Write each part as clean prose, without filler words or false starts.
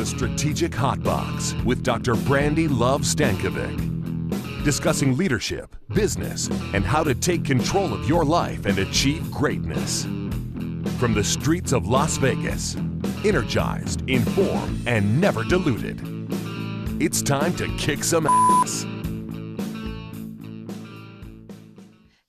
The Strategic Hot Box with Dr. Brandi Love Stankovic. Discussing leadership, business, and how to take control of your life and achieve greatness. From the streets of Las Vegas, energized, informed, and never diluted. It's time to kick some ass.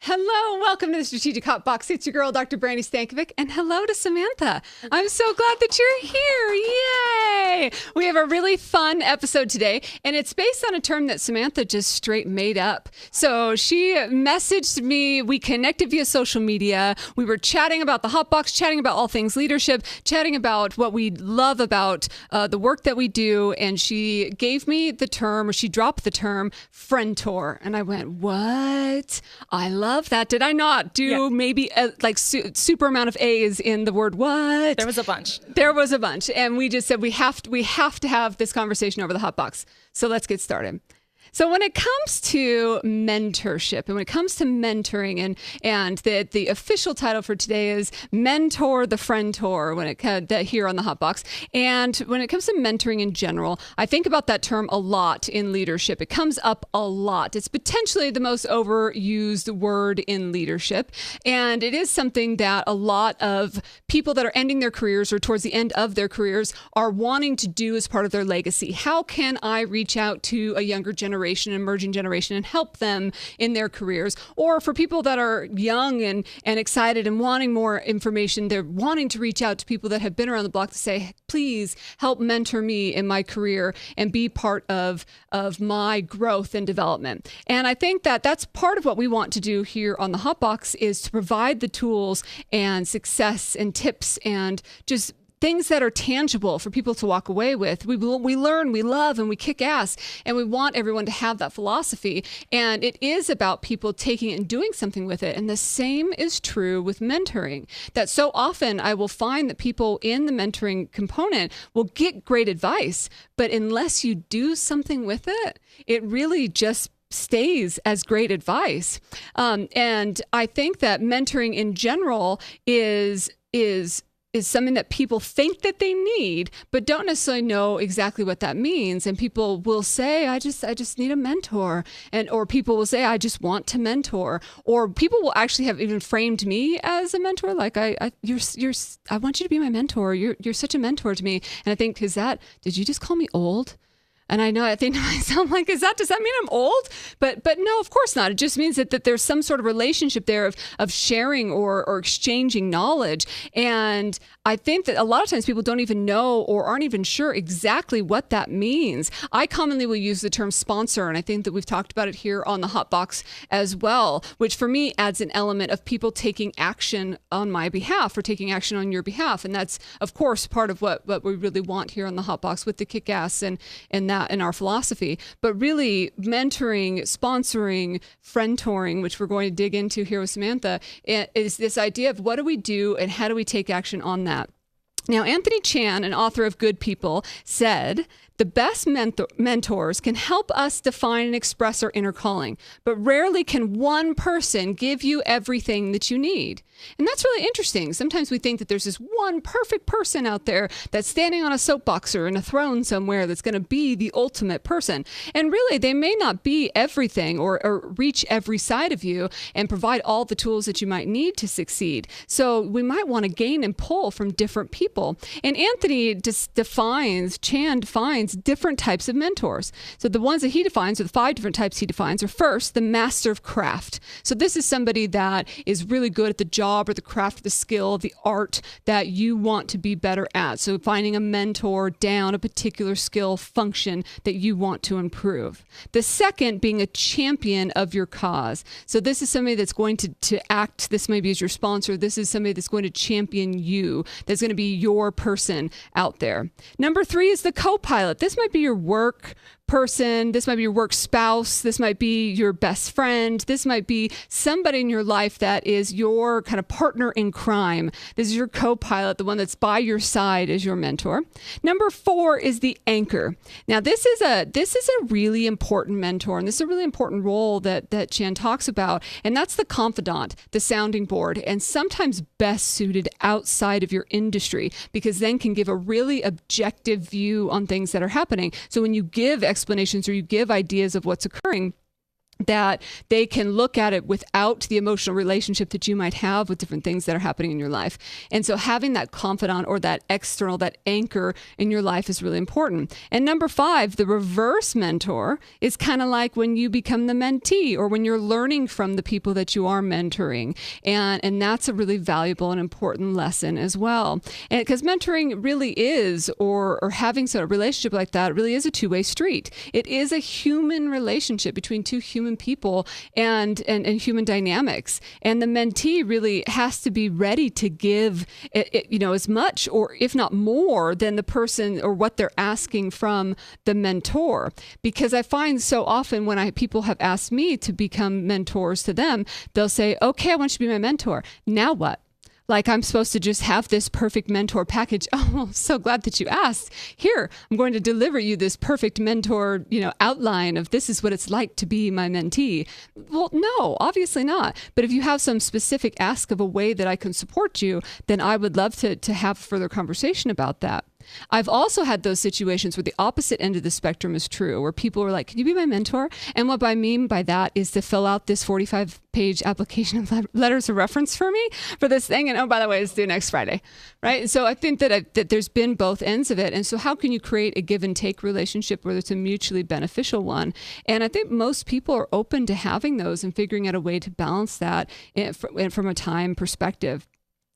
Hello, welcome to the Strategic Hot Box. It's your girl, Dr. Brandi Stankovic, and hello to Symantha. I'm so glad that you're here. Yay! We have a really fun episode today, and it's based on a term that Symantha just straight made up. So she messaged me. We connected via social media. We were chatting about the Hot Box, chatting about all things leadership, chatting about what we love about the work that we do, and she gave me the term, or she dropped the term, Friendtor. And I went, what? I love that. Did I not do maybe a super amount of A's in the word what? There was a bunch. And we just said we have to have this conversation over the Hot Box. So let's get started. So when it comes to mentorship and when it comes to mentoring, and the official title for today is Mentor the Friendtor here on the Hot Box. And when it comes to mentoring in general, I think about that term a lot in leadership. It comes up a lot. It's potentially the most overused word in leadership. And it is something that a lot of people that are ending their careers or towards the end of their careers are wanting to do as part of their legacy. How can I reach out to a younger generation, emerging generation, and help them in their careers? Or for people that are young and excited and wanting more information, they're wanting to reach out to people that have been around the block to say, please help mentor me in my career and be part of my growth and development. And I think that that's part of what we want to do here on the Hot Box, is to provide the tools and success and tips and just things that are tangible for people to walk away with. We learn, we love, and we kick ass, and we want everyone to have that philosophy. And it is about people taking it and doing something with it. And the same is true with mentoring, that so often I will find that people in the mentoring component will get great advice, but unless you do something with it, it really just stays as great advice. And I think that mentoring in general is something that people think that they need, but don't necessarily know exactly what that means. And people will say, I just need a mentor. Or people will say, I just want to mentor. Or people will actually have even framed me as a mentor. Like, I want you to be my mentor. You're such a mentor to me. And I think, did you just call me old? And I think to myself, like, does that mean I'm old? But no, of course not. It just means that there's some sort of relationship there of sharing or exchanging knowledge. And I think that a lot of times people don't even know or aren't even sure exactly what that means. I commonly will use the term sponsor, and I think that we've talked about it here on the Hot Box as well, which for me adds an element of people taking action on my behalf or taking action on your behalf. And that's, of course, part of what we really want here on the Hot Box with the kick-ass and that in our philosophy. But really, mentoring, sponsoring, friendtoring, which we're going to dig into here with Symantha, is this idea of what do we do and how do we take action on that? Now, Anthony Chan, an author of Good People, said, the best mentors can help us define and express our inner calling, but rarely can one person give you everything that you need. And that's really interesting. Sometimes we think that there's this one perfect person out there that's standing on a soapbox or in a throne somewhere that's going to be the ultimate person. And really, they may not be everything or reach every side of you and provide all the tools that you might need to succeed. So we might want to gain and pull from different people. And Anthony Chan defines different types of mentors. So the ones that he defines, or the 5 different types he defines, are first, the master of craft. So this is somebody that is really good at the job or the craft, the skill, the art that you want to be better at. So finding a mentor down a particular skill function that you want to improve. The second being a champion of your cause. So this is somebody that's going to act, this maybe as your sponsor, this is somebody that's going to champion you, that's going to be your person out there. Number 3 is the co-pilot. This might be your work person, this might be your work spouse, this might be your best friend, this might be somebody in your life that is your kind of partner in crime. This is your co-pilot, the one that's by your side as your mentor. Number 4 is the anchor. Now, this is a really important mentor, and this is a really important role that Chan talks about, and that's the confidant, the sounding board, and sometimes best suited outside of your industry, because then can give a really objective view on things that are happening. So when you give explanations or you give ideas of what's occurring, that they can look at it without the emotional relationship that you might have with different things that are happening in your life. And so having that confidant or that external, that anchor in your life is really important. And number 5, the reverse mentor is kind of like when you become the mentee or when you're learning from the people that you are mentoring. And that's a really valuable and important lesson as well. And because mentoring really is, or having sort of relationship like that, really is a two-way street. It is a human relationship between two human people and human dynamics. And the mentee really has to be ready to give as much or if not more than the person or what they're asking from the mentor. Because I find so often when people have asked me to become mentors to them, they'll say, okay, I want you to be my mentor. Now what? Like I'm supposed to just have this perfect mentor package. Oh, well, so glad that you asked. Here, I'm going to deliver you this perfect mentor, outline of this is what it's like to be my mentee. Well, no, obviously not. But if you have some specific ask of a way that I can support you, then I would love to have further conversation about that. I've also had those situations where the opposite end of the spectrum is true, where people are like, can you be my mentor? And what I mean by that is to fill out this 45-page application of letters of reference for me for this thing. And oh, by the way, it's due next Friday, right? And so I think that there's been both ends of it. And so how can you create a give and take relationship where it's a mutually beneficial one? And I think most people are open to having those and figuring out a way to balance that from a time perspective,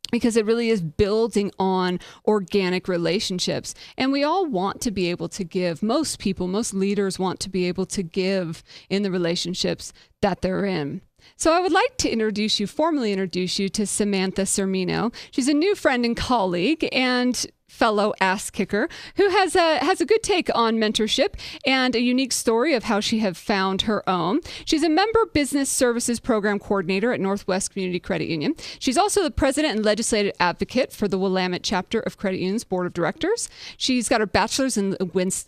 because it really is building on organic relationships. And we all want to be able to give. Most people, most leaders want to be able to give in the relationships that they're in. So I would like to formally introduce you to Symantha Sermino. She's a new friend and colleague and fellow ass kicker who has a good take on mentorship and a unique story of how she have found her own. She's a member business services program coordinator at Northwest Community Credit Union. She's also the president and legislative advocate for the Willamette chapter of Credit Union's board of directors. She's got her bachelor's in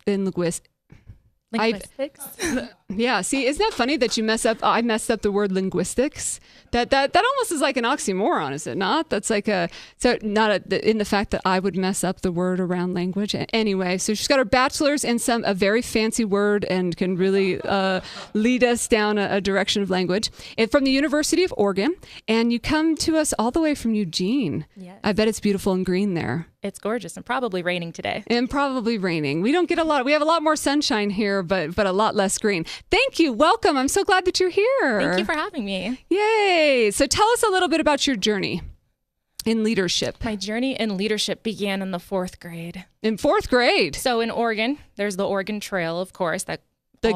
linguistics. Yeah. See, isn't that funny that you mess up? I messed up the word linguistics. That almost is like an oxymoron, is it not? That's like in the fact that I would mess up the word around language. Anyway, so she's got her bachelor's in a very fancy word and can really lead us down a direction of language. And from the University of Oregon, and you come to us all the way from Eugene. Yes. I bet it's beautiful and green there. It's gorgeous and probably raining today. And probably raining. We have a lot more sunshine here, but a lot less green. Thank you. Welcome. I'm so glad that you're here. Thank you for having me. Yay. So tell us a little bit about your journey in leadership. My journey in leadership began in the 4th grade. In 4th grade? So in Oregon, there's the Oregon Trail, of course. The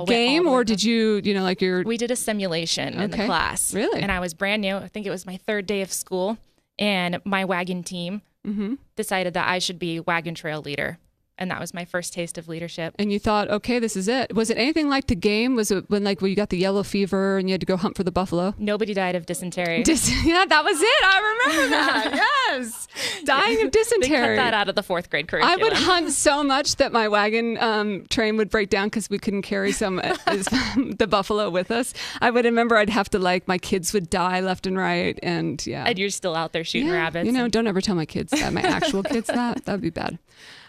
game, or did you, We did a simulation in the class. Really? And I was brand new. I think it was my 3rd day of school. And my wagon team decided that I should be wagon trail leader. And that was my first taste of leadership. And you thought, okay, this is it. Was it anything like the game? Was it when you got the yellow fever and you had to go hunt for the buffalo? Nobody died of dysentery. Yeah, that was it. I remember that. Yes. Dying of dysentery. They cut that out of the 4th grade curriculum. I would hunt so much that my wagon train would break down because we couldn't carry the buffalo with us. I would remember I'd have to my kids would die left and right. And yeah. And you're still out there shooting rabbits. Don't ever tell my kids that, my actual kids that. That would be bad.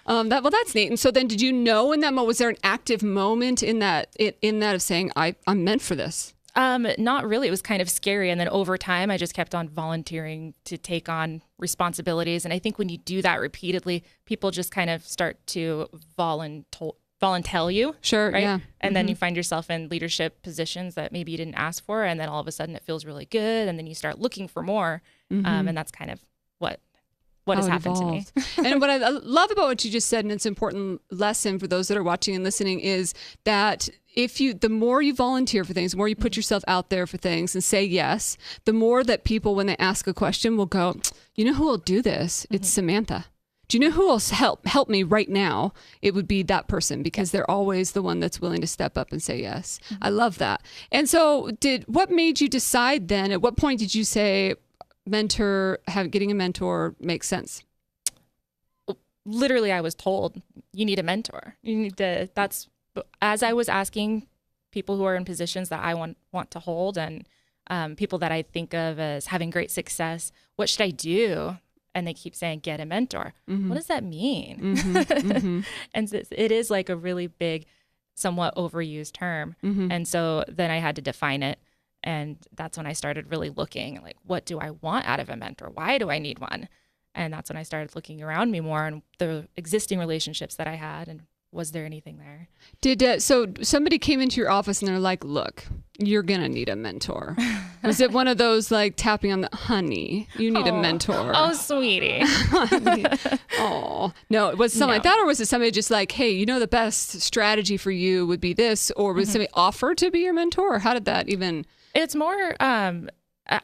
That's neat. And so then did you know in that moment, was there an active moment in that of saying, I'm meant for this? Not really. It was kind of scary. And then over time, I just kept on volunteering to take on responsibilities. And I think when you do that repeatedly, people just kind of start to volunteer you. Sure. Right? Yeah. And then you find yourself in leadership positions that maybe you didn't ask for. And then all of a sudden it feels really good. And then you start looking for more. And that's kind of what has happened to me. And what I love about what you just said, and it's an important lesson for those that are watching and listening, is that the more you volunteer for things, the more you put yourself out there for things and say yes, the more that people, when they ask a question, will go, you know who will do this? It's Symantha. Do you know who else help me right now? It would be that person, because they're always the one that's willing to step up and say yes. I love that. And so what made you decide then, at what point did you say getting a mentor makes sense? Literally, I was told, you need a mentor. As I was asking people who are in positions that I want to hold, and people that I think of as having great success, what should I do? And they keep saying, get a mentor. Mm-hmm. What does that mean? Mm-hmm. Mm-hmm. And it is like a really big, somewhat overused term. Mm-hmm. And so then I had to define it. And that's when I started really looking, like, what do I want out of a mentor? Why do I need one? And that's when I started looking around me more and the existing relationships that I had, and was there anything there? So somebody came into your office and they're like, look, you're going to need a mentor. Was it one of those like tapping on the, honey, you need a mentor? Oh, sweetie. Oh, no, it was something like that? Or was it somebody just like, hey, the best strategy for you would be this? Or was somebody offered to be your mentor? Or how did that even? It's more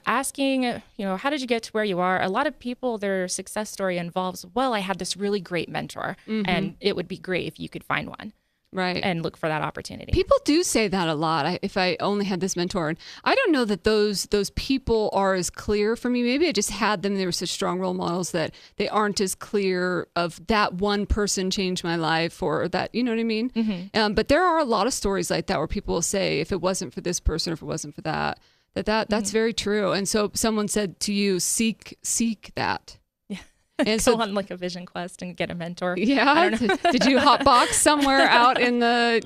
asking, how did you get to where you are? A lot of people, their success story involves, well, I had this really great mentor, and it would be great if you could find one. Right. And look for that opportunity. People do say that a lot. If I only had this mentor. And I don't know that those people are as clear for me. Maybe I just had them. They were such strong role models that they aren't as clear of that one person changed my life, or that, you know what I mean? Mm-hmm. But there are a lot of stories like that where people will say, if it wasn't for this person, or if it wasn't for that, that's very true. And so someone said to you, seek that. Yeah. And so on like a vision quest and get a mentor. Yeah. I don't know. Did you hotbox somewhere out in the,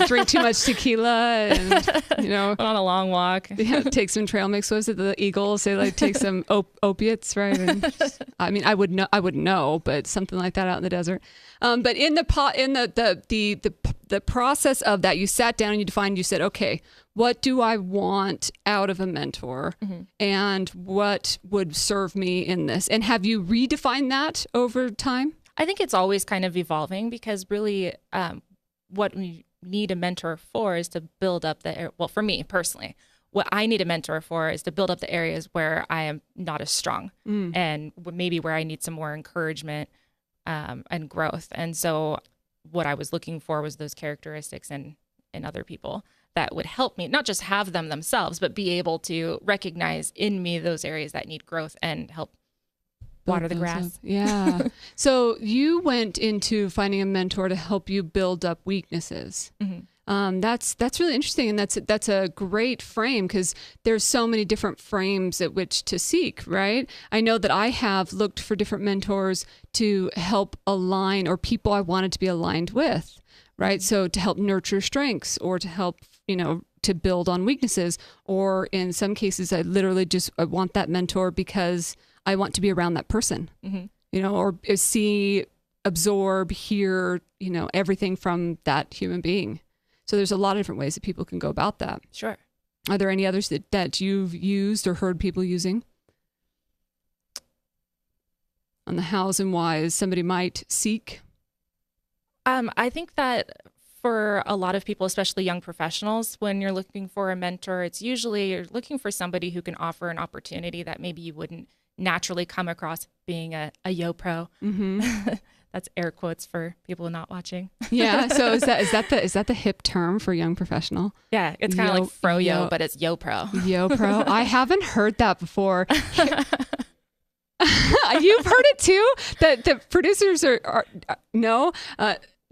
drink too much tequila and, went on a long walk. Yeah, take some trail mix. Was it the Eagles? They like take some opiates, right? And I wouldn't know, but something like that out in the desert. But in the process of that, you sat down and you said, okay, what do I want out of a mentor, and what would serve me in this? And have you redefined that over time? I think it's always kind of evolving, because really what we need a mentor for is to build up for me personally, what I need a mentor for is to build up the areas where I am not as strong, and maybe where I need some more encouragement and growth. And so what I was looking for was those characteristics in other people that would help me not just have them themselves, but be able to recognize in me those areas that need growth and help water the grass. Yeah. So you went into finding a mentor to help you build up weaknesses. Mm-hmm. That's really interesting. And that's a great frame, because there's so many different frames at which to seek, right? I know that I have looked for different mentors to help align, or people I wanted to be aligned with, right? So to help nurture strengths, or to help, to build on weaknesses, or in some cases, I literally I want that mentor because I want to be around that person, or see, absorb, hear, everything from that human being. So there's a lot of different ways that people can go about that. Sure. Are there any others that you've used or heard people using? On the hows and whys somebody might seek? I think that for a lot of people, especially young professionals, when you're looking for a mentor, it's usually you're looking for somebody who can offer an opportunity that maybe you wouldn't naturally come across being a yo pro. Mm-hmm. That's air quotes for people not watching. Yeah. So is that the hip term for young professional? Yeah. It's kind of like fro-yo, but it's yo pro. Yo pro. I haven't heard that before. You've heard it too? The producers are no.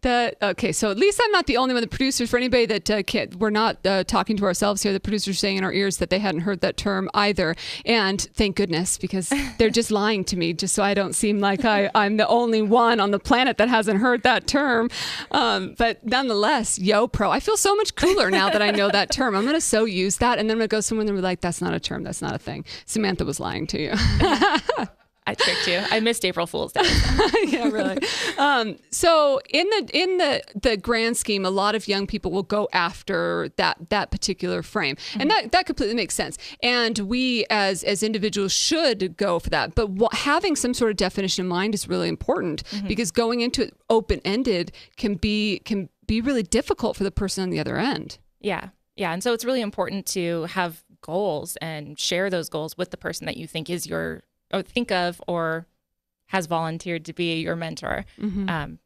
Okay, so at least I'm not the only one. The producers, for anybody that we're not talking to ourselves here, the producers saying in our ears that they hadn't heard that term either. And thank goodness, because they're just lying to me, just so I don't seem like I'm the only one on the planet that hasn't heard that term. But nonetheless, yo pro. I feel so much cooler now that I know that term. I'm going to use that, and then I'm going to go somewhere and be like, that's not a term, that's not a thing. Symantha was lying to you. I tricked you. I missed April Fool's Day. Yeah, really. So in the grand scheme, a lot of young people will go after that particular frame, and that completely makes sense. And we as individuals should go for that. But having some sort of definition in mind is really important, because going into it open-ended can be really difficult for the person on the other end. Yeah, and so it's really important to have goals and share those goals with the person that you think is think of or has volunteered to be your mentor.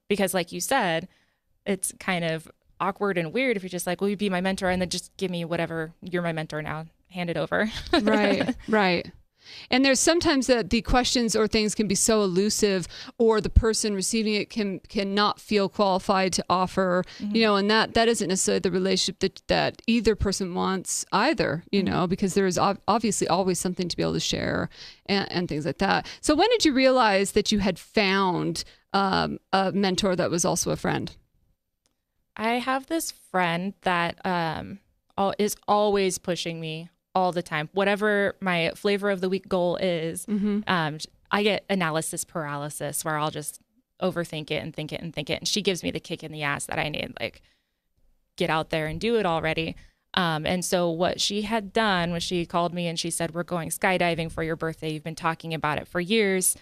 Because like you said, it's kind of awkward and weird if you're just like, will you be my mentor? And then just give me whatever, you're my mentor now, hand it over. Right. And there's sometimes that the questions or things can be so elusive, or the person receiving it cannot feel qualified to offer, and that isn't necessarily the relationship that either person wants either, because there is obviously always something to be able to share and things like that. So when did you realize that you had found a mentor that was also a friend? I have this friend that is always pushing me all the time. Whatever my flavor of the week goal is, I get analysis paralysis where I'll just overthink it and think it and think it. And she gives me the kick in the ass that I need, like, get out there and do it already. And so what she had done was she called me and she said, we're going skydiving for your birthday. You've been talking about it for years.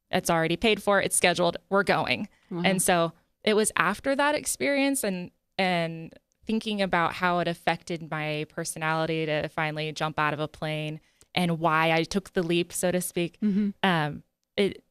It's already paid for. It's scheduled. We're going. Wow. And so it was after that experience and thinking about how it affected my personality to finally jump out of a plane and why I took the leap, so to speak. It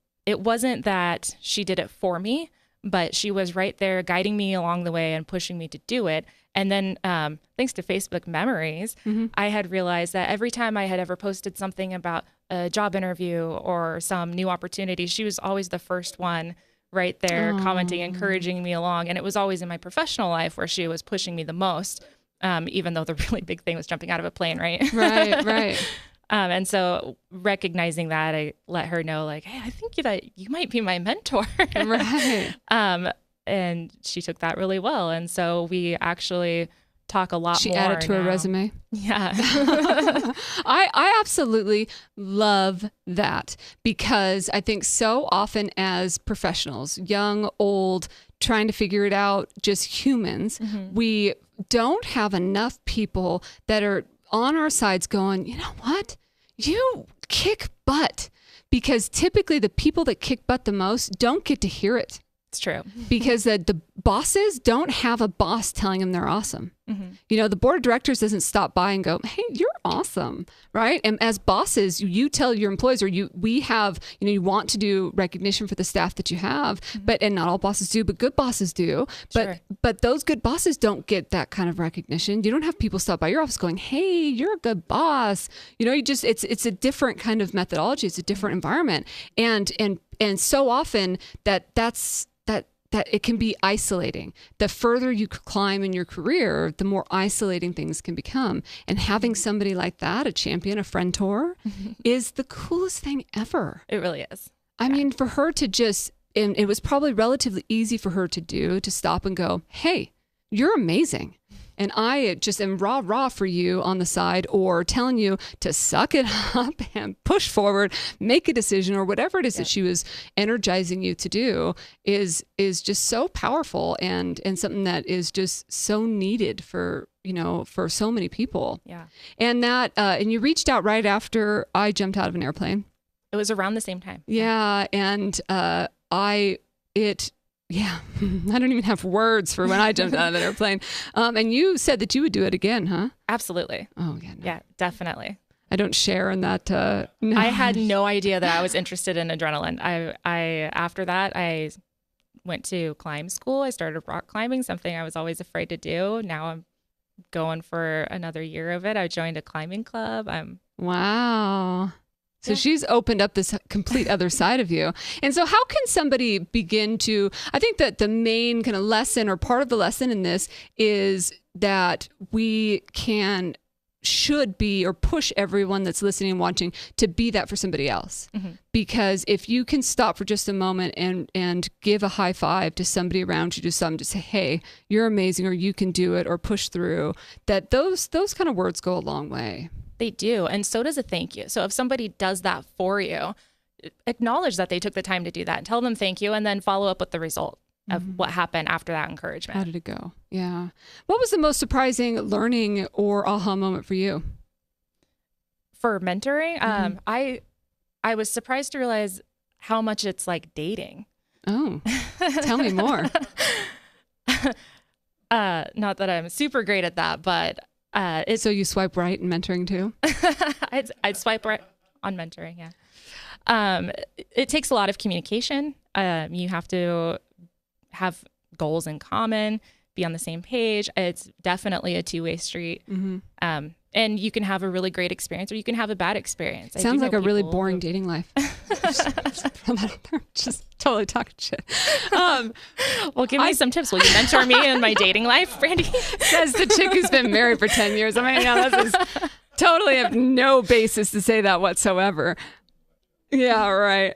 wasn't that she did it for me, but she was right there guiding me along the way and pushing me to do it. And then thanks to Facebook memories, I had realized that every time I had ever posted something about a job interview or some new opportunity, she was always the first one right there commenting, encouraging me along. And it was always in my professional life where she was pushing me the most, even though the really big thing was jumping out of a plane, right? Right. And so recognizing that, I let her know, like, hey, I think that you might be my mentor. Right. And she took that really well. And so we actually talk a lot more. She added to her resume. Yeah. I absolutely love that, because I think so often as professionals, young, old, trying to figure it out, just humans, we don't have enough people that are on our sides going, you know what? You kick butt. Because typically the people that kick butt the most don't get to hear it. It's true. Because the bosses don't have a boss telling them they're awesome. The board of directors doesn't stop by and go, hey, you're awesome, right? And as bosses, you tell your employees, or we have, you want to do recognition for the staff that you have, and not all bosses do, but good bosses do. But those good bosses don't get that kind of recognition. You don't have people stop by your office going, hey, you're a good boss. It's a different kind of methodology. It's a different environment. And so often that it can be isolating. The further you climb in your career, the more isolating things can become. And having somebody like that, a champion, a Friendtor, is the coolest thing ever. It really is. I mean, for her to just, and it was probably relatively easy for her to do, to stop and go, hey, you're amazing. And I just am rah for you on the side, or telling you to suck it up and push forward, make a decision, or whatever it is that she was energizing you to do is just so powerful and something that is just so needed for so many people. Yeah. And and you reached out right after I jumped out of an airplane. It was around the same time. Yeah. And yeah, I don't even have words for when I jumped out of an airplane. And you said that you would do it again, huh? Absolutely. Oh, yeah. No. Yeah, definitely. I don't share in that. No. I had no idea that I was interested in adrenaline. After that, I went to climb school. I started rock climbing, something I was always afraid to do. Now I'm going for another year of it. I joined a climbing club. Wow. So she's opened up this complete other side of you. And so how can somebody begin to, I think that the main kind of lesson, or part of the lesson in this, is that we should be, or push everyone that's listening and watching to be that for somebody else. Because if you can stop for just a moment and give a high five to somebody around you, to say, hey, you're amazing, or you can do it, or push through, that those kind of words go a long way. They do. And so does a thank you. So if somebody does that for you, acknowledge that they took the time to do that. Tell them thank you, and then follow up with the result of what happened after that encouragement. How did it go? Yeah. What was the most surprising learning or aha moment for you? For mentoring, I was surprised to realize how much it's like dating. Oh, tell me more. Not that I'm super great at that, but so you swipe right in mentoring too? I'd swipe right on mentoring, yeah. It takes a lot of communication. You have to have goals in common, be on the same page. It's definitely a two-way street. And you can have a really great experience or you can have a bad experience. Sounds like a really boring dating life. Just totally talking shit. Well, give me some tips. Will you mentor me in my dating life, Brandi? Says the chick who's been married for 10 years. I mean, this is totally have no basis to say that whatsoever. Yeah, right.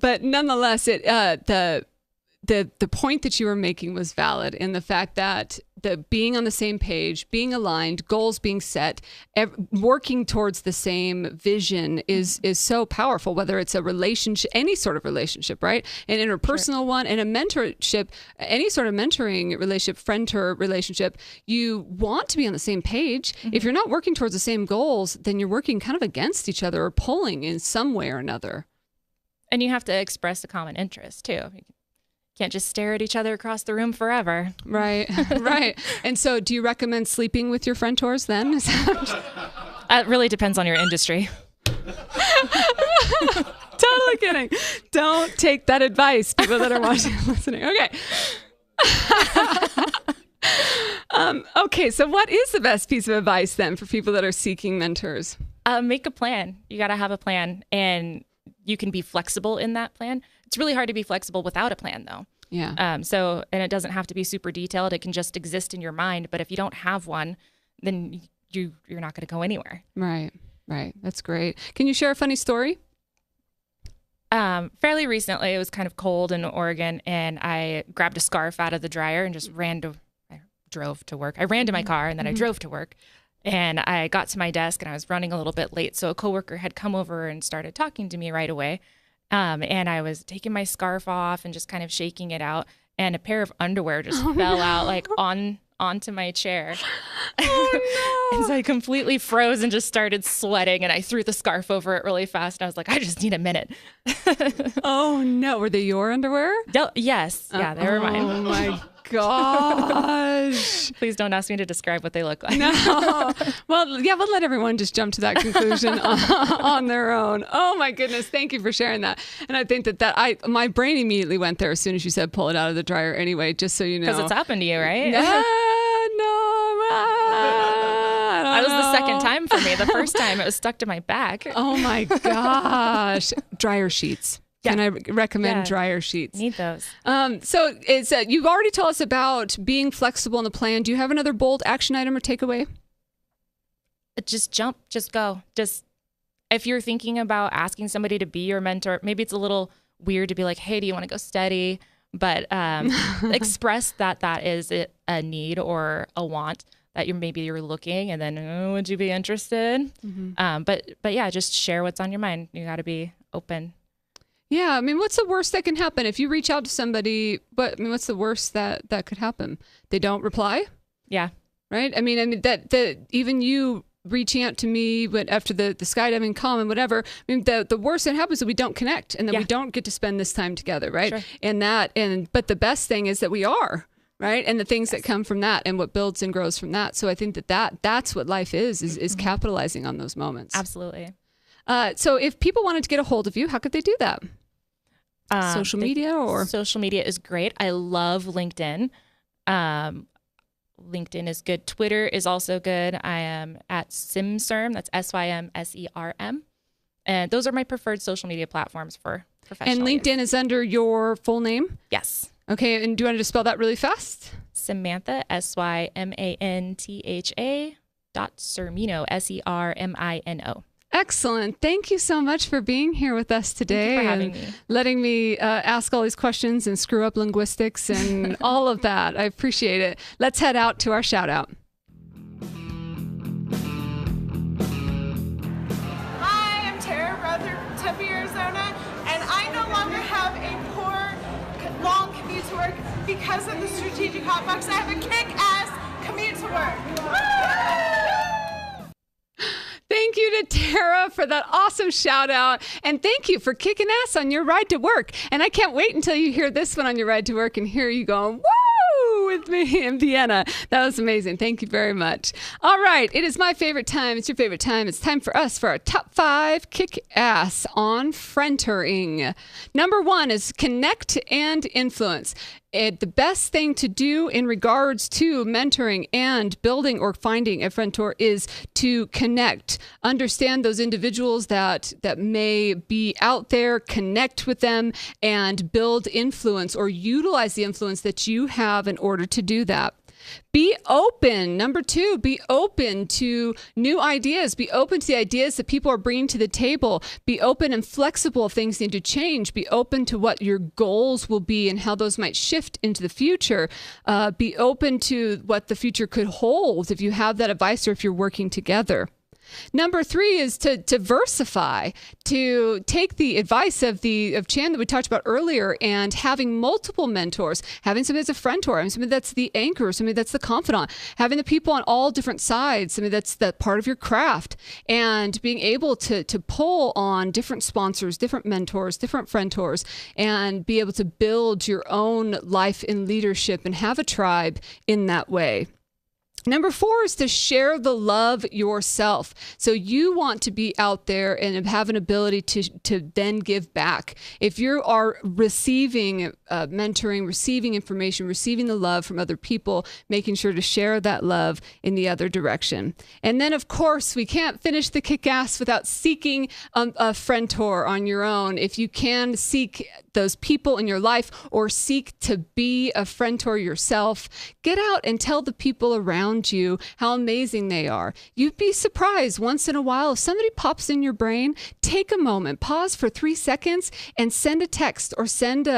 But nonetheless, the point that you were making was valid in the fact that the being on the same page, being aligned, goals being set, working towards the same vision is so powerful, whether it's a relationship, any sort of relationship, right? An interpersonal one and a mentorship, any sort of mentoring relationship, Friendtor relationship, you want to be on the same page. If you're not working towards the same goals, then you're working kind of against each other or pulling in some way or another. And you have to express a common interest too. Can't just stare at each other across the room forever. Right, right. And so do you recommend sleeping with your Friendtors then? It really depends on your industry. Totally kidding. Don't take that advice, people that are watching and listening. Okay. Okay, so what is the best piece of advice then for people that are seeking mentors? Make a plan. You got to have a plan, and you can be flexible in that plan. It's really hard to be flexible without a plan, though. Yeah. And it doesn't have to be super detailed. It can just exist in your mind. But if you don't have one, then you're not going to go anywhere. Right. Right. That's great. Can you share a funny story? Fairly recently, it was kind of cold in Oregon, and I grabbed a scarf out of the dryer and just I drove to work. I ran to my car, and then I drove to work. And I got to my desk, and I was running a little bit late. So a coworker had come over and started talking to me right away. And I was taking my scarf off and just kind of shaking it out, and a pair of underwear just fell out like onto my chair. Oh, no. And so I completely froze and just started sweating, and I threw the scarf over it really fast. And I was like, I just need a minute. Oh no, were they your underwear? Yes. Yeah, they were mine. Oh my gosh. Please don't ask me to describe what they look like. No. Well, yeah, we'll let everyone just jump to that conclusion on their own. Oh my goodness. Thank you for sharing that. And I think my brain immediately went there as soon as you said pull it out of the dryer anyway, just so you know. Because it's happened to you, right? That was the second time for me. The first time it was stuck to my back. Oh my gosh. Dryer sheets. Yeah. Can I recommend dryer sheets? Need those. So you've already told us about being flexible in the plan. Do you have another bold action item or takeaway? Just jump, just go. Just if you're thinking about asking somebody to be your mentor, maybe it's a little weird to be like, hey, do you want to go steady? But express that is a need or a want that you're looking, and then would you be interested? But yeah, just share what's on your mind. You got to be open. Yeah, I mean, what's the worst that can happen if you reach out to somebody? What's the worst that could happen? They don't reply. Yeah. Right. I mean that even you reaching out to me after the skydiving call and whatever. I mean, the worst that happens is we don't connect, and then we don't get to spend this time together, right? Sure. But the best thing is that we are. Right. And the things that come from that and what builds and grows from that. So I think that's what life is capitalizing on those moments. Absolutely. So if people wanted to get a hold of you, how could they do that? Social media or? Social media is great. I love LinkedIn. LinkedIn is good. Twitter is also good. I am at Symserm. That's SYMSERM. And those are my preferred social media platforms for professional And LinkedIn is under your full name? Yes. Okay. And do you want to just spell that really fast? Symantha, SYMANTHA .Sermino, SERMINO. Excellent. Thank you so much for being here with us today. Thank you for having me. Letting me ask all these questions and screw up linguistics and all of that. I appreciate it. Let's head out to our shout out. Hi, I'm Tara Brother from Tempe, Arizona, and I no longer have a poor, long commute to work because of the strategic hotbox. I have a kick-ass commute to work. Thank you to Tara for that awesome shout out. And thank you for kicking ass on your ride to work. And I can't wait until you hear this one on your ride to work and hear you going, woo! with me in Vienna. That was amazing. Thank you very much. All right. It is my favorite time. It's your favorite time. It's time for us for our top 5 kick-ass on frientoring. Number 1 is connect and influence. The best thing to do in regards to mentoring and building or finding a friendtor is to connect, understand those individuals that may be out there, connect with them, and build influence or utilize the influence that you have in order to do that. Be open. Number 2, be open to new ideas. Be open to the ideas that people are bringing to the table. Be open and flexible if things need to change. Be open to what your goals will be and how those might shift into the future. Be open to what the future could hold if you have that advice or if you're working together. Number 3 is to diversify, to take the advice of Chan that we talked about earlier and having multiple mentors, having somebody that's a friendtor, having somebody that's the anchor, somebody that's the confidant, having the people on all different sides, somebody that's that part of your craft, and being able to pull on different sponsors, different mentors, different friendtors, and be able to build your own life in leadership and have a tribe in that way. Number 4 is to share the love yourself. So you want to be out there and have an ability to then give back. If you are receiving mentoring, receiving information, receiving the love from other people, making sure to share that love in the other direction. And then, of course, we can't finish the kick-ass without seeking a friendtor on your own. If you can seek those people in your life or seek to be a friendtor yourself, get out and tell the people around you how amazing they are. You'd be surprised once in a while if somebody pops in your brain. Take a moment, pause for 3 seconds, and send a text or send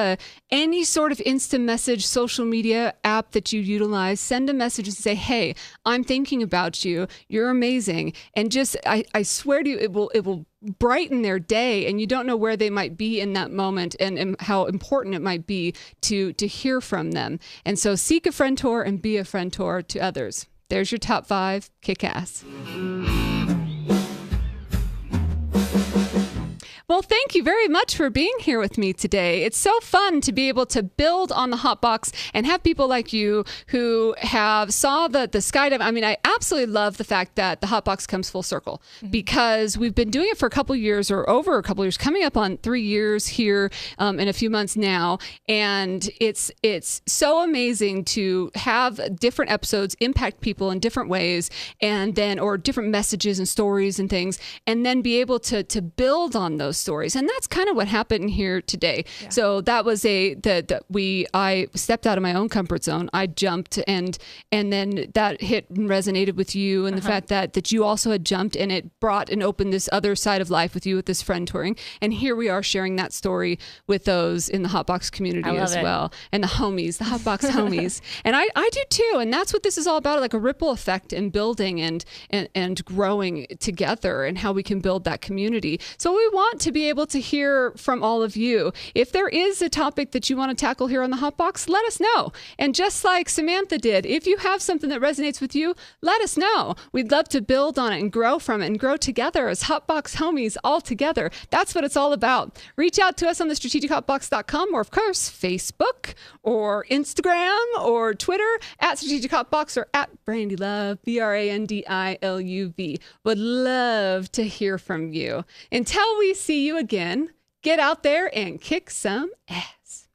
any sort of instant message social media app that you utilize. Send a message and say, "Hey, I'm thinking about you. You're amazing." And just I swear to you, it will brighten their day, and you don't know where they might be in that moment and how important it might be to hear from them. And so seek a friendtor and be a friendtor to others. There's your top 5 kick-ass. Well, thank you very much for being here with me today. It's so fun to be able to build on the Hotbox and have people like you who have saw the skydive. I mean, I absolutely love the fact that the Hotbox comes full circle because we've been doing it for a couple years or over a couple years, coming up on 3 years here in a few months now. And it's so amazing to have different episodes impact people in different ways and then, or different messages and stories and things, and then be able to build on those stories. And that's kind of what happened here today. Yeah. So that was I stepped out of my own comfort zone. I jumped and then that hit and resonated with you, and the fact that you also had jumped, and it brought and opened this other side of life with you with this friendtoring. And here we are sharing that story with those in the Hotbox community as well. And the homies, the Hotbox homies. And I do too. And that's what this is all about, like a ripple effect and building and growing together and how we can build that community. So we want to be able to hear from all of you. If there is a topic that you want to tackle here on the Hotbox, let us know. And just like Symantha did, if you have something that resonates with you, let us know. We'd love to build on it and grow from it and grow together as Hotbox homies all together. That's what it's all about. Reach out to us on the strategichotbox.com or, of course, Facebook or Instagram or Twitter at Strategic Hotbox or at Brandi Love, BRANDILUV. Would love to hear from you. Until we see you again, get out there and kick some ass.